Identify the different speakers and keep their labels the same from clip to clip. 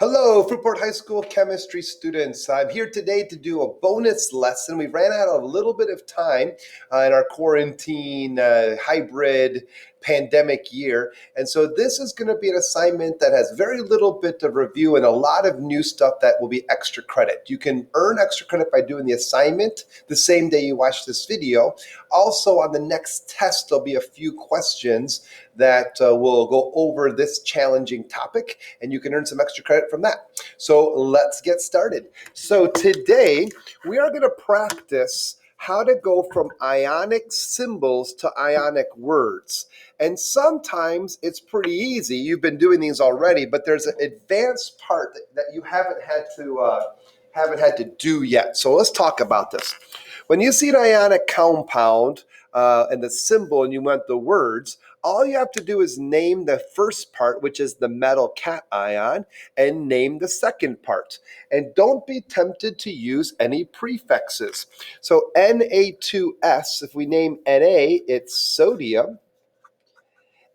Speaker 1: Hello, Fruitport High School chemistry students. I'm here today to do a bonus lesson. We ran out of a little bit of time in our quarantine hybrid pandemic year. And so this is going to be an assignment that has very little bit of review and a lot of new stuff that will be extra credit. You can earn extra credit by doing the assignment the same day you watch this video. Also, on the next test, there'll be a few questions that will go over this challenging topic, and you can earn some extra credit from that. So let's get started. So today we are going to practice how to go from ionic symbols to ionic words. And sometimes it's pretty easy. You've been doing these already, but there's an advanced part that you haven't had to do yet. So let's talk about this. When you see an ionic compound and the symbol and you want the words, all you have to do is name the first part, which is the metal cation, and name the second part. And don't be tempted to use any prefixes. So Na2S, if we name Na, it's sodium.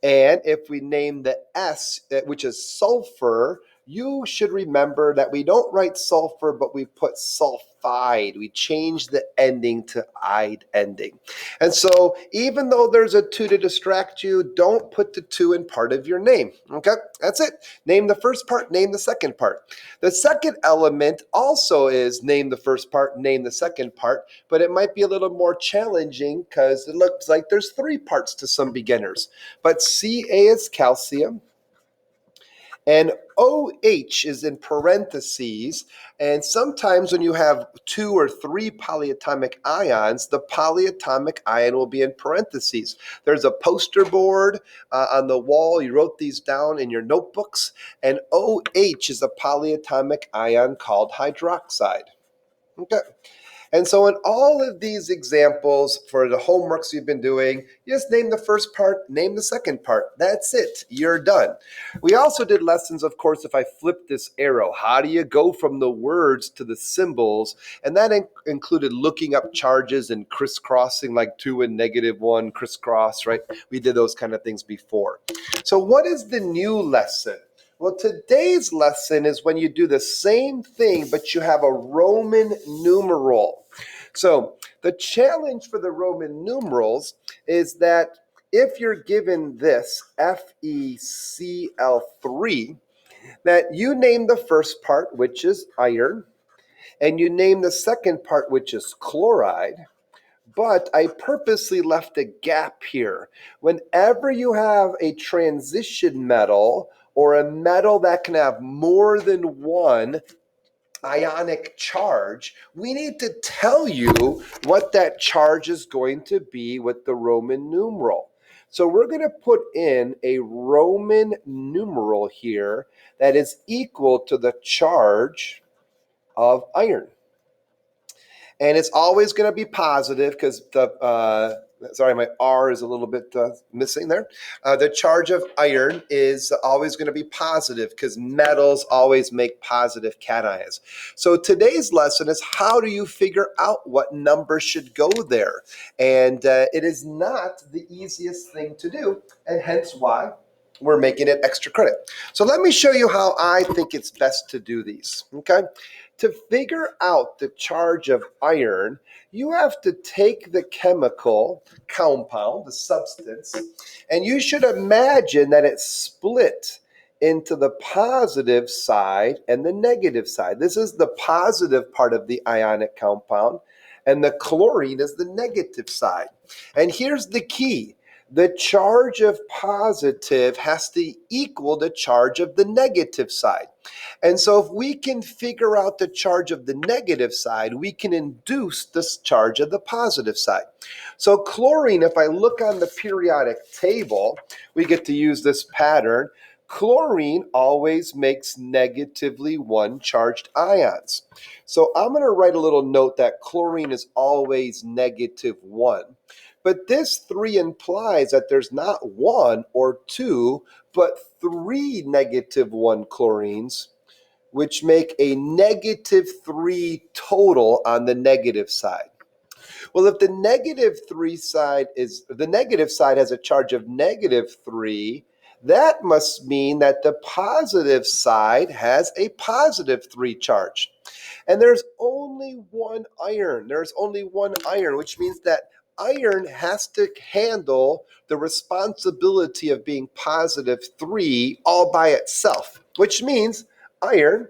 Speaker 1: And if we name the S, which is sulfur, you should remember that we don't write sulfur, but we put sulfide. We change the ending to ide ending. And so even though there's a 2 to distract you, don't put the 2 in part of your name. Okay, that's it. Name the first part, name the second part. The second element also is name the first part, name the second part, but it might be a little more challenging because it looks like there's 3 parts to some beginners. But Ca is calcium, and OH is in parentheses, and sometimes when you have 2 or 3 polyatomic ions, the polyatomic ion will be in parentheses. There's a poster board on the wall. You wrote these down in your notebooks, and OH is a polyatomic ion called hydroxide. Okay. And so in all of these examples for the homeworks you've been doing, just name the first part, name the second part. That's it. You're done. We also did lessons, of course, if I flip this arrow. How do you go from the words to the symbols? And that included looking up charges and crisscrossing, like 2 and -1 crisscross, right? We did those kind of things before. So what is the new lesson? Well, today's lesson is when you do the same thing, but you have a Roman numeral. So the challenge for the Roman numerals is that if you're given this FeCl3, that you name the first part, which is iron, and you name the second part, which is chloride. But I purposely left a gap here. Whenever you have a transition metal or a metal that can have more than one ionic charge, we need to tell you what that charge is going to be with the Roman numeral. So we're going to put in a Roman numeral here that is equal to the charge of iron. And it's always going to be positive because my R is a little bit missing there. The charge of iron is always going to be positive because metals always make positive cations. So today's lesson is how do you figure out what number should go there? And it is not the easiest thing to do, and hence why we're making it extra credit. So let me show you how I think it's best to do these, okay? To figure out the charge of iron, you have to take the chemical compound, the substance, and you should imagine that it's split into the positive side and the negative side. This is the positive part of the ionic compound, and the chlorine is the negative side. And here's the key. The charge of positive has to equal the charge of the negative side. And so if we can figure out the charge of the negative side, we can induce this charge of the positive side. So chlorine, if I look on the periodic table, we get to use this pattern. Chlorine always makes negatively 1 charged ions. So I'm going to write a little note that chlorine is always -1. But this 3 implies that there's not 1 or 2, but 3 -1 chlorines, which make a -3 total on the negative side. Well, if the negative side has a charge of -3, that must mean that the positive side has a positive 3 charge. And there's only one iron. There's only one iron, which means that iron has to handle the responsibility of being positive 3 all by itself, which means iron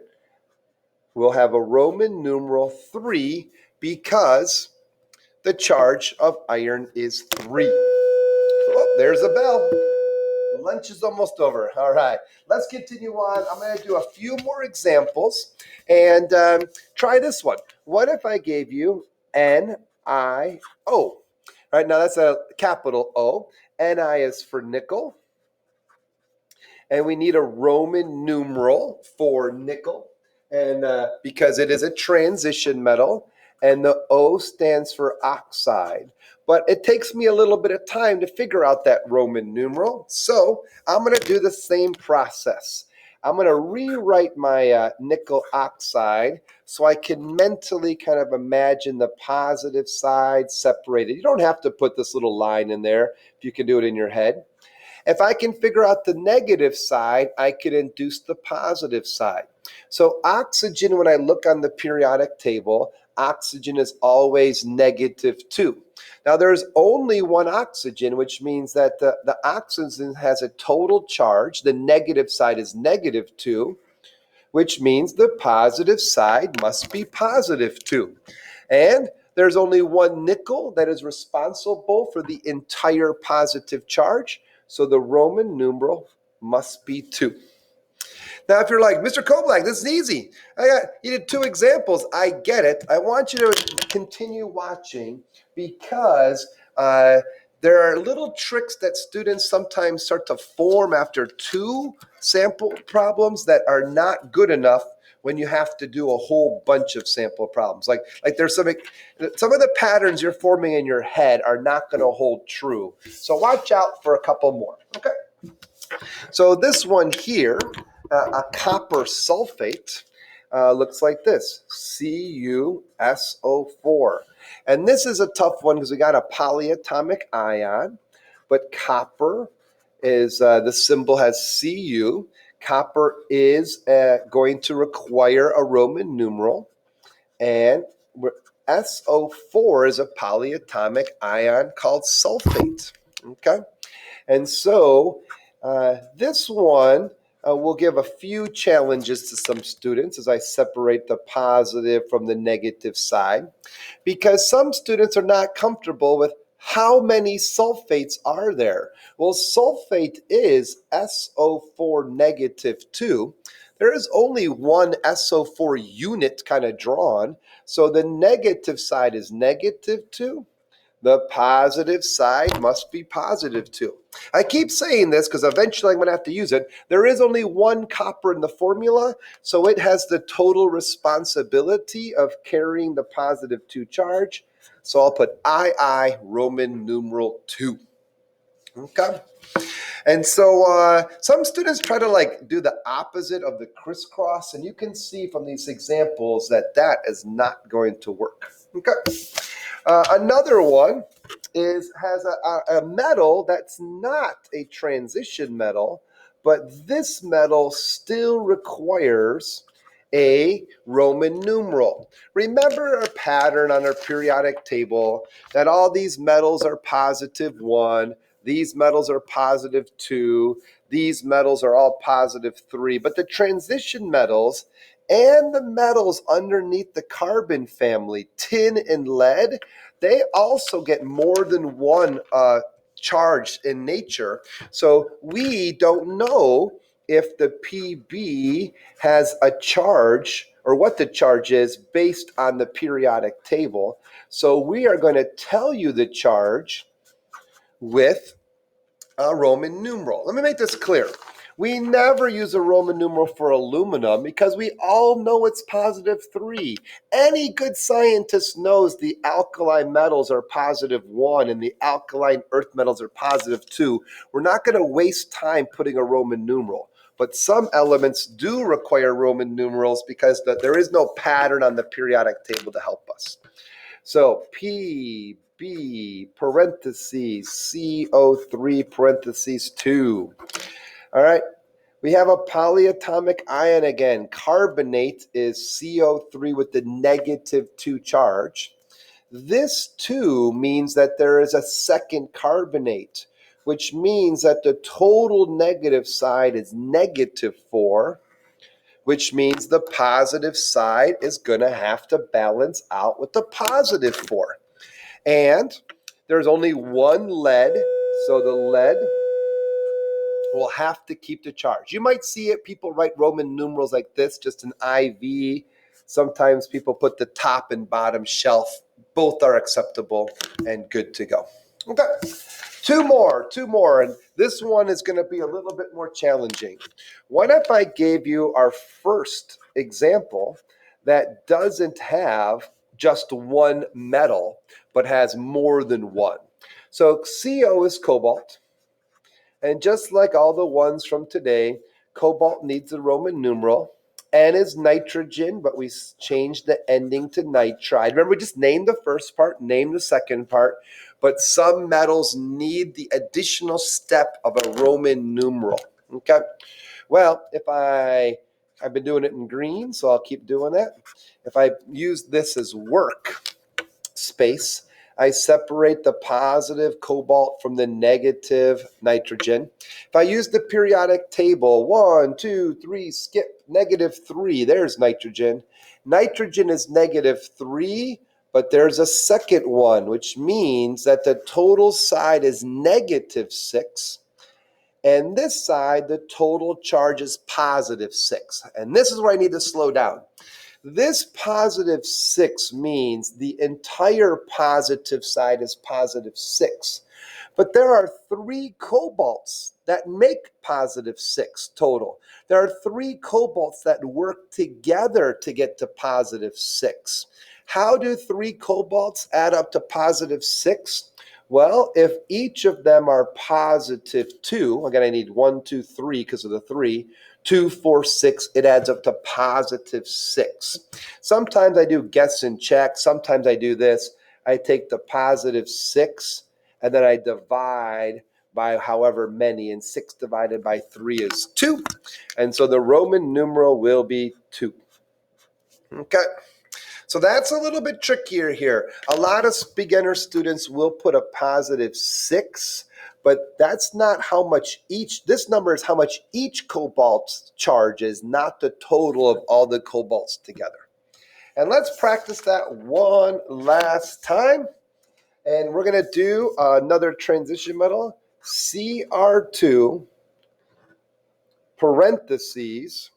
Speaker 1: will have a Roman numeral 3 because the charge of iron is 3. Oh, there's a bell. Lunch is almost over. All right, let's continue on. I'm going to do a few more examples and try this one. What if I gave you NiO? All right, now that's a capital O. Ni is for nickel. And we need a Roman numeral for nickel. And because it is a transition metal, and the O stands for oxide. But it takes me a little bit of time to figure out that Roman numeral. So I'm going to do the same process. I'm going to rewrite my nickel oxide so I can mentally kind of imagine the positive side separated. You don't have to put this little line in there if you can do it in your head. If I can figure out the negative side, I can induce the positive side. So oxygen, when I look on the periodic table, oxygen is always -2. Now there's only one oxygen, which means that the oxygen has a total charge. The negative side is -2, which means the positive side must be +2. And there's only one nickel that is responsible for the entire positive charge. So the Roman numeral must be 2. Now, if you're like, Mr. Koblak, this is easy. You did 2 examples. I get it. I want you to continue watching because there are little tricks that students sometimes start to form after 2 sample problems that are not good enough when you have to do a whole bunch of sample problems. Like there's some of the patterns you're forming in your head are not going to hold true. So watch out for a couple more. Okay. So this one here, a copper sulfate, looks like this, CuSO4. And this is a tough one because we got a polyatomic ion, but copper is, the symbol has Cu. Copper is going to require a Roman numeral, and SO4 is a polyatomic ion called sulfate. Okay, and so this one will give a few challenges to some students as I separate the positive from the negative side, because some students are not comfortable with how many sulfates are there. Well, sulfate is SO4 -2. There is only one SO4 unit kind of drawn, so the negative side is -2. The positive side must be +2. I keep saying this because eventually I'm going to have to use it. There is only one copper in the formula, so it has the total responsibility of carrying the +2 charge. So I'll put II Roman numeral 2. Okay. And so some students try to do the opposite of the crisscross, and you can see from these examples that that is not going to work. Okay. Another one has a metal that's not a transition metal, but this metal still requires a Roman numeral. Remember our pattern on our periodic table that all these metals are +1, these metals are +2, these metals are all +3, but the transition metals and the metals underneath the carbon family, tin and lead, they also get more than one charge in nature. So we don't know if the PB has a charge or what the charge is based on the periodic table. So we are going to tell you the charge with a Roman numeral. Let me make this clear. We never use a Roman numeral for aluminum because we all know it's +3. Any good scientist knows the alkaline metals are +1 and the alkaline earth metals are +2. We're not going to waste time putting a Roman numeral. But some elements do require Roman numerals because there is no pattern on the periodic table to help us. So PB parentheses CO3 parentheses 2. All right. We have a polyatomic ion again. Carbonate is CO3 with the -2 charge. This too means that there is a second carbonate, which means that the total negative side is -4, which means the positive side is going to have to balance out with the +4. And there's only one lead, so the lead will have to keep the charge. You might see it, people write Roman numerals like this, just an IV. Sometimes people put the top and bottom shelf. Both are acceptable and good to go. Okay, two more, and this one is going to be a little bit more challenging. What if I gave you our first example that doesn't have just one metal, but has more than one? So CO is cobalt. And just like all the ones from today, cobalt needs a Roman numeral. N is nitrogen, but we changed the ending to nitride. Remember, we just named the first part, named the second part, but some metals need the additional step of a Roman numeral. Okay? Well, I've been doing it in green, so I'll keep doing that. If I use this as work space, I separate the positive cobalt from the negative nitrogen. If I use the periodic table, 1, 2, 3, skip, -3, there's nitrogen. Nitrogen is -3, but there's a second one, which means that the total side is -6. And this side, the total charge is +6. And this is where I need to slow down. This +6 means the entire positive side is +6. But there are 3 cobalts that make +6 total. There are 3 cobalts that work together to get to +6. How do 3 cobalts add up to +6? Well, if each of them are +2, again, I need 1, 2, 3 because of the 3, 2, 4, 6, it adds up to +6. Sometimes I do guess and check. Sometimes I do this. I take the +6 and then I divide by however many, and 6 divided by 3 is 2. And so the Roman numeral will be 2. Okay. So that's a little bit trickier here. A lot of beginner students will put a +6, but that's not how much this number is how much each cobalt charges, not the total of all the cobalts together. And let's practice that one last time. And we're going to do another transition metal, Cr2, parentheses.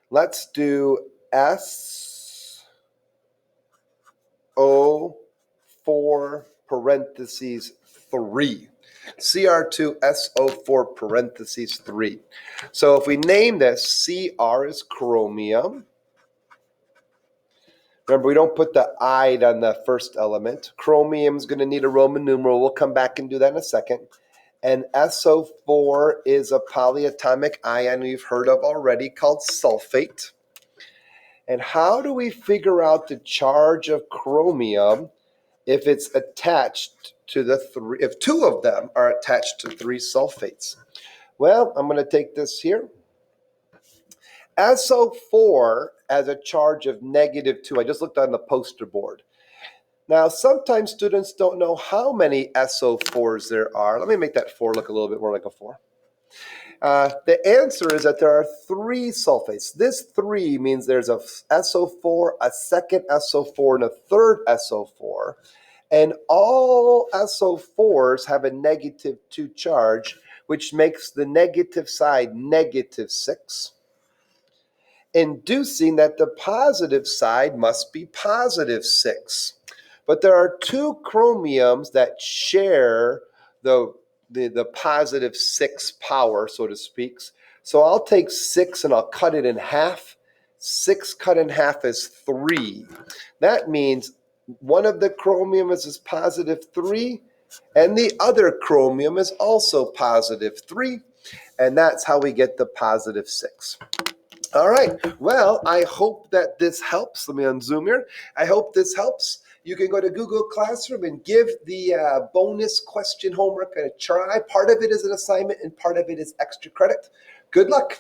Speaker 1: Let's do SO4 parentheses 3. Cr2SO4 parentheses 3. So if we name this, Cr is chromium. Remember, we don't put the "ide" on the first element. Chromium is going to need a Roman numeral. We'll come back and do that in a second. And SO4 is a polyatomic ion we've heard of already called sulfate. And how do we figure out the charge of chromium if it's attached to if 2 of them are attached to 3 sulfates? Well, I'm going to take this here. SO4 has a charge of -2. I just looked on the poster board. Now, sometimes students don't know how many SO4s there are. Let me make that 4 look a little bit more like a 4. The answer is that there are 3 sulfates. This 3 means there's a SO4, a second SO4, and a third SO4. And all SO4s have a -2 charge, which makes the negative side -6. Inducing that the positive side must be +6. But there are 2 chromiums that share the +6 power, so to speak. So I'll take 6 and I'll cut it in half. 6 cut in half is 3. That means one of the chromium is +3, and the other chromium is also +3. And that's how we get the +6. All right. Well, I hope that this helps. Let me unzoom here. I hope this helps. you can go to Google Classroom and give the bonus question homework a try. Part of it is an assignment and part of it is extra credit. Good luck.